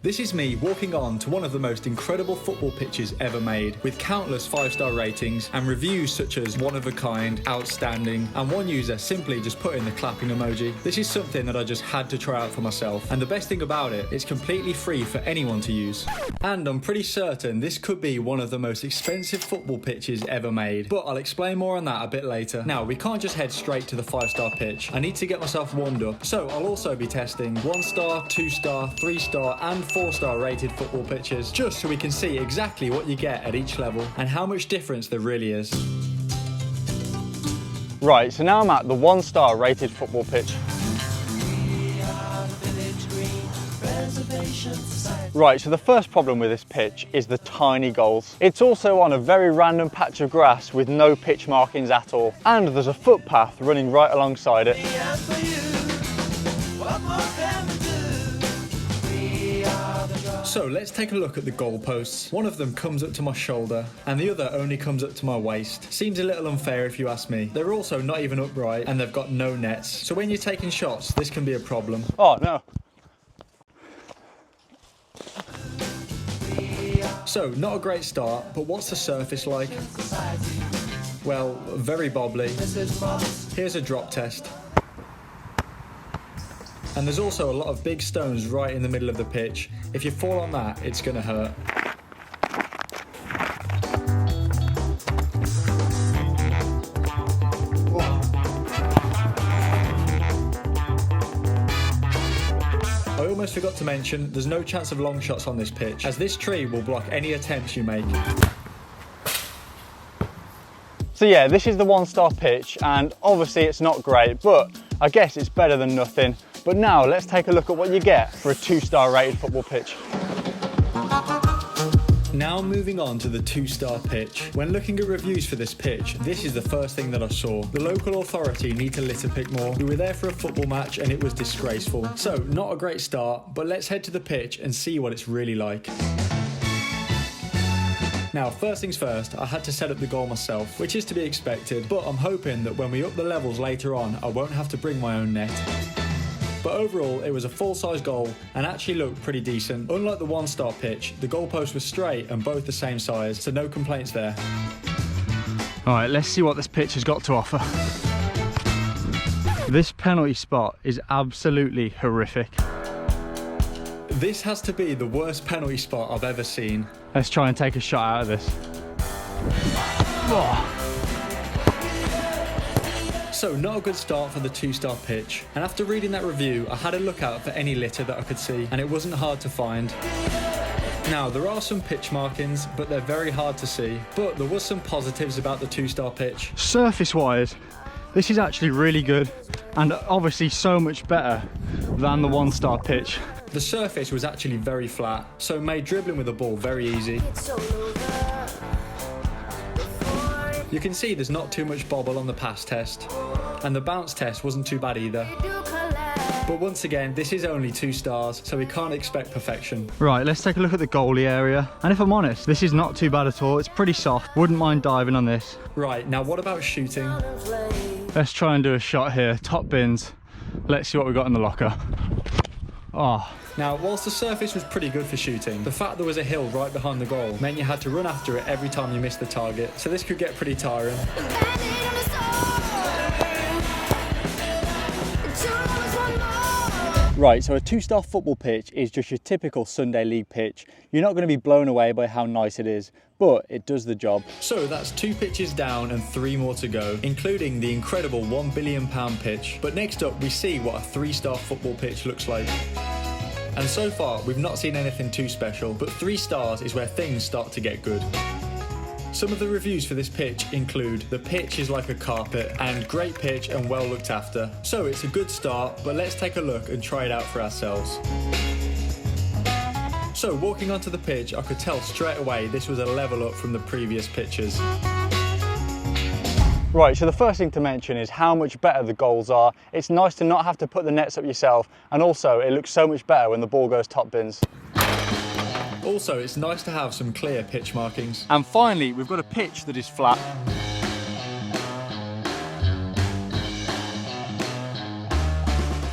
This is me walking on to one of the most incredible football pitches ever made, with countless 5-star ratings and reviews such as one of a kind, outstanding, and one user simply just put in the clapping emoji. This is something that I just had to try out for myself, and the best thing about it, it's completely free for anyone to use. And I'm pretty certain this could be one of the most expensive football pitches ever made, but I'll explain more on that a bit later. Now, we can't just head straight to the 5-star pitch. I need to get myself warmed up, so I'll also be testing 1-star, 2-star, 3-star, and 4-star rated football pitches, just so we can see exactly what you get at each level and how much difference there really is. Right, so now I'm at the 1-star rated football pitch. Right, so the first problem with this pitch is the tiny goals. It's also on a very random patch of grass with no pitch markings at all, and there's a footpath running right alongside it. So let's take a look at the goalposts. One of them comes up to my shoulder and the other only comes up to my waist. Seems a little unfair if you ask me. They're also not even upright and they've got no nets. So when you're taking shots, this can be a problem. Oh no. So not a great start, but what's the surface like? Well, very bobbly. Here's a drop test. And there's also a lot of big stones right in the middle of the pitch. If you fall on that, it's going to hurt. I almost forgot to mention, there's no chance of long shots on this pitch, as this tree will block any attempts you make. So yeah, this is the 1-star pitch, and obviously it's not great, but I guess it's better than nothing. But now let's take a look at what you get for a 2-star rated football pitch. Now moving on to the 2-star pitch. When looking at reviews for this pitch, this is the first thing that I saw. The local authority need to litter pick more. We were there for a football match and it was disgraceful. So not a great start, but let's head to the pitch and see what it's really like. Now, first things first, I had to set up the goal myself, which is to be expected, but I'm hoping that when we up the levels later on, I won't have to bring my own net. But overall, it was a full-size goal and actually looked pretty decent. Unlike the 1-star pitch, the goalposts were straight and both the same size, so no complaints there. All right, let's see what this pitch has got to offer. This penalty spot is absolutely horrific. This has to be the worst penalty spot I've ever seen. Let's try and take a shot out of this. Oh. So not a good start for the 2-star pitch, and after reading that review I had a look out for any litter that I could see, and it wasn't hard to find. Now there are some pitch markings, but they're very hard to see, but there was some positives about the 2-star pitch. Surface wise, this is actually really good, and obviously so much better than the 1-star pitch. The surface was actually very flat, so made dribbling with the ball very easy. You can see there's not too much bobble on the pass test, and the bounce test wasn't too bad either. But once again, this is only 2 stars, so we can't expect perfection. Right, let's take a look at the goalie area. And if I'm honest, this is not too bad at all. It's pretty soft. Wouldn't mind diving on this. Right, now what about shooting? Let's try and do a shot here. Top bins. Let's see what we got in the locker. Oh. Now, whilst the surface was pretty good for shooting, the fact there was a hill right behind the goal meant you had to run after it every time you missed the target, so this could get pretty tiring. Right, so a 2-star football pitch is just your typical Sunday league pitch. You're not going to be blown away by how nice it is, but it does the job. So that's 2 pitches down and 3 more to go, including the incredible £1 billion pitch. But next up, we see what a 3-star football pitch looks like. And so far, we've not seen anything too special, but 3 stars is where things start to get good. Some of the reviews for this pitch include, the pitch is like a carpet, and great pitch and well looked after. So it's a good start, but let's take a look and try it out for ourselves. So walking onto the pitch, I could tell straight away this was a level up from the previous pitches. Right, so the first thing to mention is how much better the goals are. It's nice to not have to put the nets up yourself, and also it looks so much better when the ball goes top bins. Also, it's nice to have some clear pitch markings. And finally, we've got a pitch that is flat.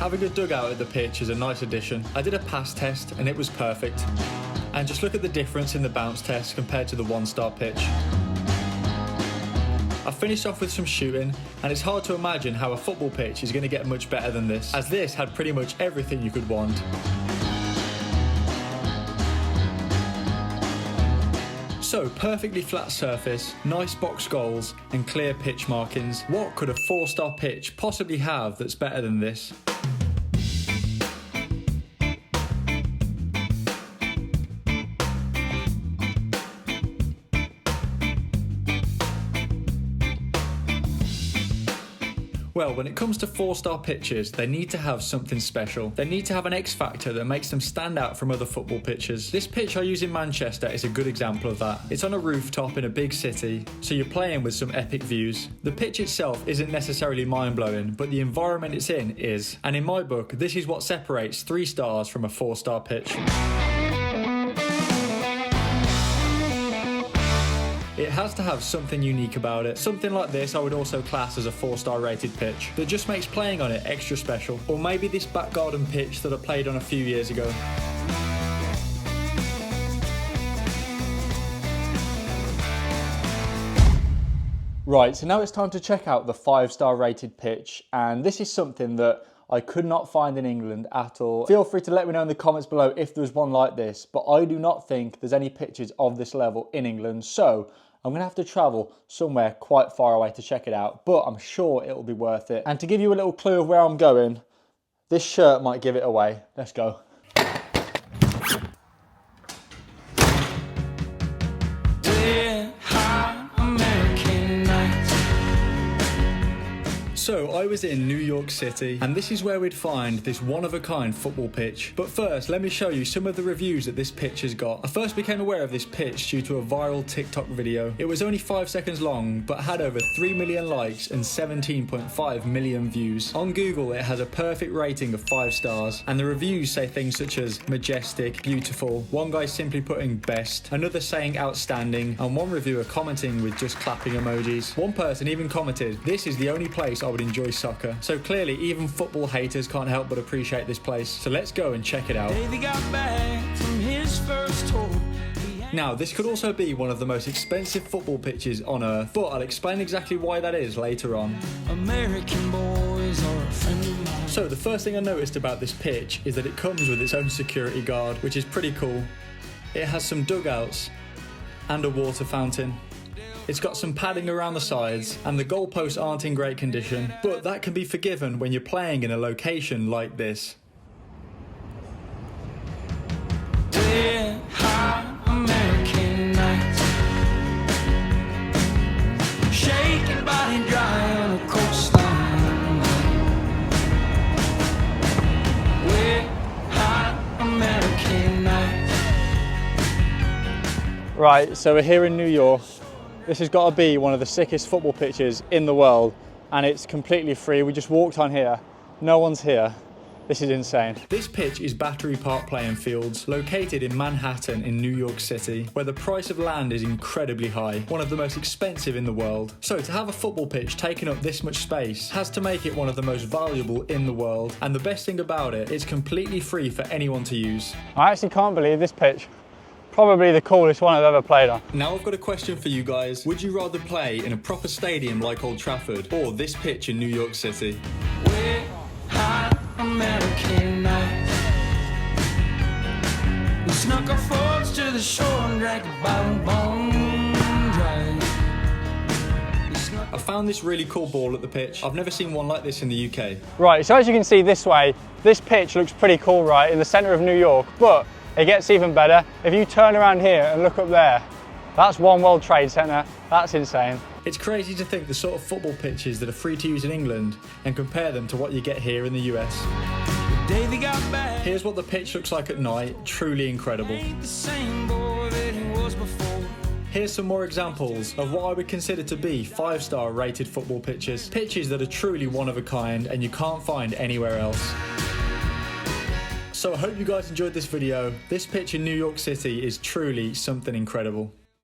Having a dugout at the pitch is a nice addition. I did a pass test and it was perfect. And just look at the difference in the bounce test compared to the one-star pitch. I finished off with some shooting, and it's hard to imagine how a football pitch is going to get much better than this, as this had pretty much everything you could want. So, perfectly flat surface, nice box goals, and clear pitch markings. What could a 4-star pitch possibly have that's better than this? Well, when it comes to 4-star pitches, they need to have something special. They need to have an X factor that makes them stand out from other football pitches. This pitch I use in Manchester is a good example of that. It's on a rooftop in a big city, so you're playing with some epic views. The pitch itself isn't necessarily mind-blowing, but the environment it's in is. And in my book, this is what separates 3 stars from a 4-star pitch. It has to have something unique about it. Something like this I would also class as a 4-star rated pitch that just makes playing on it extra special. Or maybe this back garden pitch that I played on a few years ago. Right, so now it's time to check out the 5-star rated pitch, and this is something that I could not find in England at all. Feel free to let me know in the comments below if there's one like this, but I do not think there's any pitches of this level in England, so I'm gonna have to travel somewhere quite far away to check it out, but I'm sure it'll be worth it. And to give you a little clue of where I'm going, this shirt might give it away. Let's go. So I was in New York City, and this is where we'd find this one-of-a-kind football pitch. But first, let me show you some of the reviews that this pitch has got. I first became aware of this pitch due to a viral TikTok video. It was only 5 seconds long, but had over 3 million likes and 17.5 million views. On Google, it has a perfect rating of 5 stars, and the reviews say things such as majestic, beautiful, one guy simply putting best, another saying outstanding, and one reviewer commenting with just clapping emojis. One person even commented, "This is the only place I would enjoy soccer." So clearly even football haters can't help but appreciate this place. So let's go and check it out. Now this could also be one of the most expensive football pitches on earth, but I'll explain exactly why that is later on. American boys are a friend of mine. So the first thing I noticed about this pitch is that it comes with its own security guard, which is pretty cool. It has some dugouts and a water fountain. It's got some padding around the sides, and the goalposts aren't in great condition, but that can be forgiven when you're playing in a location like this. American nights, shaking body dry on a coastline. Hot American nights. Right, so we're here in New York. This has got to be one of the sickest football pitches in the world, and it's completely free. We just walked on here. No one's here. This is insane. This pitch is Battery Park Playing Fields, located in Manhattan in New York City, where the price of land is incredibly high, one of the most expensive in the world. So to have a football pitch taking up this much space has to make it one of the most valuable in the world. And the best thing about it, it's completely free for anyone to use. I actually can't believe this pitch. Probably the coolest one I've ever played on. Now I've got a question for you guys. Would you rather play in a proper stadium like Old Trafford or this pitch in New York City? We're hot American nights. We snuck our folks to the shore and drank a bone dry. I found this really cool ball at the pitch. I've never seen one like this in the UK. Right, so as you can see this way, this pitch looks pretty cool, right, in the centre of New York, but it gets even better. If you turn around here and look up there, that's One World Trade Center. That's insane. It's crazy to think the sort of football pitches that are free to use in England and compare them to what you get here in the US. Here's what the pitch looks like at night. Truly incredible. Here's some more examples of what I would consider to be 5-star rated football pitches. Pitches that are truly one of a kind and you can't find anywhere else. So I hope you guys enjoyed this video. This pitch in New York City is truly something incredible.